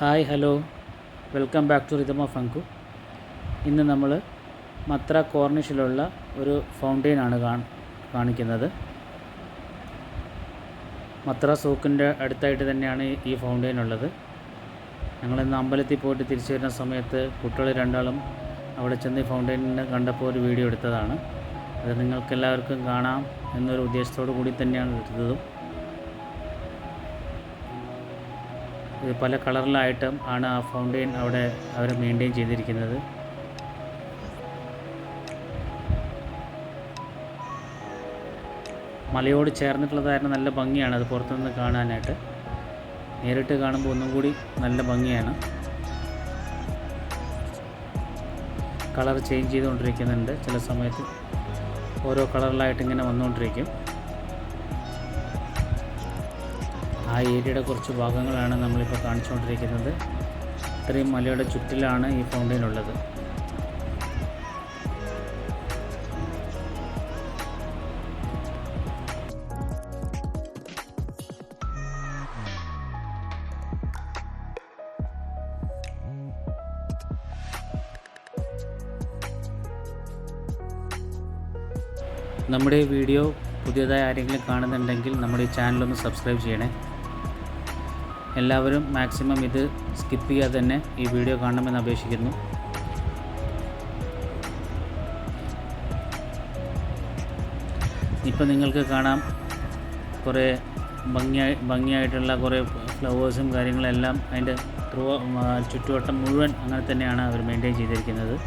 Hi hello welcome back to rhythm of Anku. ഇന്ന് നമ്മൾ മത്ര കോർണിഷിലുള്ള ഒരു ഫൗണ്ടെയിനാണ് കാണിക്കുന്നത്. മത്ര സൂക്കിൻ്റെ അടുത്തായിട്ട് തന്നെയാണ് ഈ ഫൗണ്ടെയിൻ ഉള്ളത്. ഞങ്ങളിന്ന് അമ്പലത്തിൽ പോയിട്ട് തിരിച്ചു വരുന്ന സമയത്ത് കുട്ടികൾ രണ്ടാളും അവിടെ ചെന്ന് ഈ ഫൗണ്ടെയിനിനെ കണ്ടപ്പോൾ ഒരു വീഡിയോ എടുത്തതാണ്. അത് നിങ്ങൾക്കെല്ലാവർക്കും കാണാം എന്നൊരു ഉദ്ദേശത്തോടു കൂടി തന്നെയാണ് എടുത്തതും. ഇത് പല കളറിലായിട്ടും ആണ് ആ ഫൗണ്ടെയിൻ അവിടെ അവർ മെയിൻറ്റെയിൻ ചെയ്തിരിക്കുന്നത്. മലയോട് ചേർന്നിട്ടുള്ളതായിരുന്നു. നല്ല ഭംഗിയാണ് അത് പുറത്തുനിന്ന് കാണാനായിട്ട്. നേരിട്ട് കാണുമ്പോൾ ഒന്നും കൂടി നല്ല ഭംഗിയാണ്. കളർ ചേഞ്ച് ചെയ്തുകൊണ്ടിരിക്കുന്നുണ്ട്. ചില സമയത്ത് ഓരോ കളറിലായിട്ട് ഇങ്ങനെ വന്നുകൊണ്ടിരിക്കും. ആ ഏരിയയുടെ കുറച്ച് ഭാഗങ്ങളാണ് നമ്മളിപ്പോൾ കാണിച്ചുകൊണ്ടിരിക്കുന്നത്. ഇത്രയും മലയുടെ ചുറ്റിലാണ് ഈ ഫൗണ്ടെയിൻ ഉള്ളത്. നമ്മുടെ ഈ വീഡിയോ പുതിയതായി ആരെങ്കിലും കാണുന്നുണ്ടെങ്കിൽ നമ്മുടെ ഈ ചാനലൊന്ന് സബ്സ്ക്രൈബ് ചെയ്യണേ. എല്ലാവരും മാക്സിമം ഇത് സ്കിപ്പ് ചെയ്യാതെ തന്നെ ഈ വീഡിയോ കാണണമെന്ന് അപേക്ഷിക്കുന്നു. ഇപ്പം നിങ്ങൾക്ക് കാണാം കുറേ ഭംഗിയായിട്ടുള്ള കുറേ ഫ്ലവേഴ്സും കാര്യങ്ങളെല്ലാം അതിൻ്റെ ചുറ്റുവട്ടം മുഴുവൻ അങ്ങനെ തന്നെയാണ് അവർ മെയിൻറ്റെയിൻ ചെയ്തിരിക്കുന്നത്.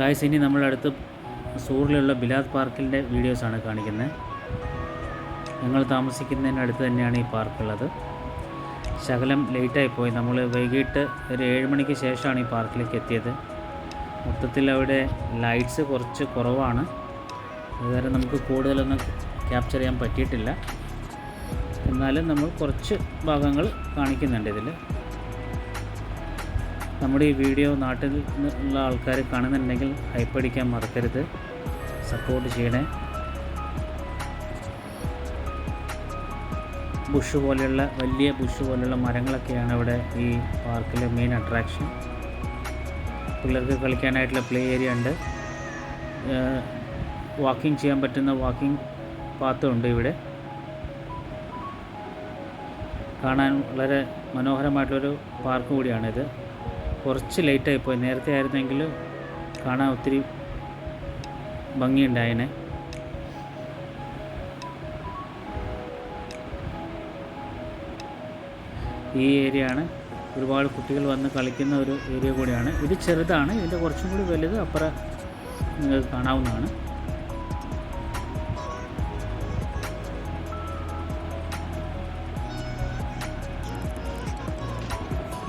ഗായ്സ്, ഇനി നമ്മളടുത്ത് സൂറിലുള്ള ബിലാദ് പാർക്കിൻ്റെ വീഡിയോസാണ് കാണിക്കുന്നത്. ഞങ്ങൾ താമസിക്കുന്നതിനടുത്ത് തന്നെയാണ് ഈ പാർക്കുള്ളത്. ശകലം ലേറ്റായിപ്പോയി. നമ്മൾ വൈകിട്ട് ഒരു 7 മണിക്ക് ശേഷമാണ് ഈ പാർക്കിലേക്ക് എത്തിയത്. മൊത്തത്തിൽ അവിടെ ലൈറ്റ്സ് കുറച്ച് കുറവാണ്. അതുകാരണം നമുക്ക് കൂടുതലൊന്നും ക്യാപ്ചർ ചെയ്യാൻ പറ്റിയിട്ടില്ല. എന്നാലും നമ്മൾ കുറച്ച് ഭാഗങ്ങൾ കാണിക്കുന്നുണ്ട് ഇതിൽ. നമ്മുടെ ഈ വീഡിയോ നാട്ടിൽ ഉള്ള ആൾക്കാർ കാണുന്നുണ്ടെങ്കിൽ ഹൈപ്പടിക്കാൻ മറക്കരുത്, സപ്പോർട്ട് ചെയ്യണേ. വലിയ ബുഷ് പോലെയുള്ള മരങ്ങളൊക്കെയാണ് ഇവിടെ ഈ പാർക്കിലെ മെയിൻ അട്രാക്ഷൻ. പിള്ളേർക്ക് കളിക്കാനായിട്ടുള്ള പ്ലേ ഏരിയ ഉണ്ട്. വാക്കിംഗ് ചെയ്യാൻ പറ്റുന്ന വാക്കിംഗ് പാത്തും ഉണ്ട് ഇവിടെ. കാണാൻ വളരെ മനോഹരമായിട്ടുള്ളൊരു പാർക്ക് കൂടിയാണിത്. കുറച്ച് ലേറ്റായിപ്പോയി. നേരത്തെ ആയിരുന്നെങ്കിൽ കാണാൻ ഒത്തിരി ഭംഗിയുണ്ടായേനെ. ഈ ഏരിയ ആണ് ഒരുപാട് കുട്ടികൾ വന്ന് കളിക്കുന്ന ഒരു ഏരിയ കൂടിയാണ്. ഇത് ചെറുതാണ്. ഇതിൻ്റെ കുറച്ചും കൂടി വലുത് അപ്പുറം നിങ്ങൾക്ക് കാണാവുന്നതാണ്.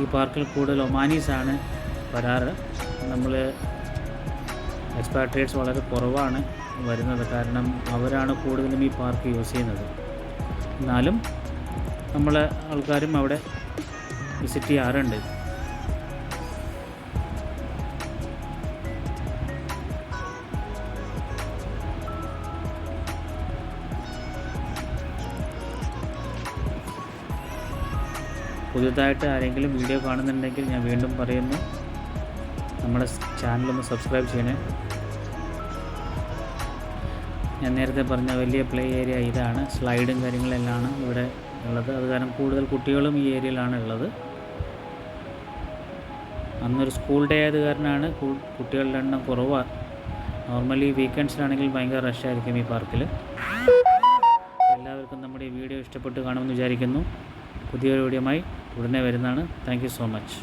ഈ പാർക്കിൽ കൂടുതൽ ഒമാനീസാണ് വരാറ്. നമ്മൾ എക്സ്പാട്രിയേറ്റ്സ് വളരെ കുറവാണ് വരുന്നത്. കാരണം അവരാണ് കൂടുതലും ഈ പാർക്ക് യൂസ് ചെയ്യുന്നത്. എന്നാലും നമ്മളെ ആൾക്കാരും അവിടെ വിസിറ്റ് ചെയ്യാറുണ്ട്. പുതിയതായിട്ട് ആരെങ്കിലും വീഡിയോ കാണുന്നുണ്ടെങ്കിൽ ഞാൻ വീണ്ടും പറയുന്നു, നമ്മുടെ ചാനലൊന്ന് സബ്സ്ക്രൈബ് ചെയ്യണേ. ഞാൻ നേരത്തെ പറഞ്ഞ വലിയ പ്ലേ ഏരിയ ഇതാണ്. സ്ലൈഡും കാര്യങ്ങളെല്ലാം ഇവിടെ ഉള്ളത്. അത് കാരണം കൂടുതൽ കുട്ടികളും ഈ ഏരിയയിലാണ് ഉള്ളത്. അന്നൊരു സ്കൂൾ ഡേ ആയത് കാരണമാണ് കുട്ടികളുടെ എണ്ണം കുറവാണ്. നോർമലി വീക്കെൻഡ്സിലാണെങ്കിൽ ഭയങ്കര റഷായിരിക്കും ഈ പാർക്കിൽ. എല്ലാവർക്കും നമ്മുടെ ഈ വീഡിയോ ഇഷ്ടപ്പെട്ട് കാണുമെന്ന് വിചാരിക്കുന്നു. പുതിയൊരു വീഡിയോയുമായി ഉടനെ വരുന്നതാണ്. Thank you so much.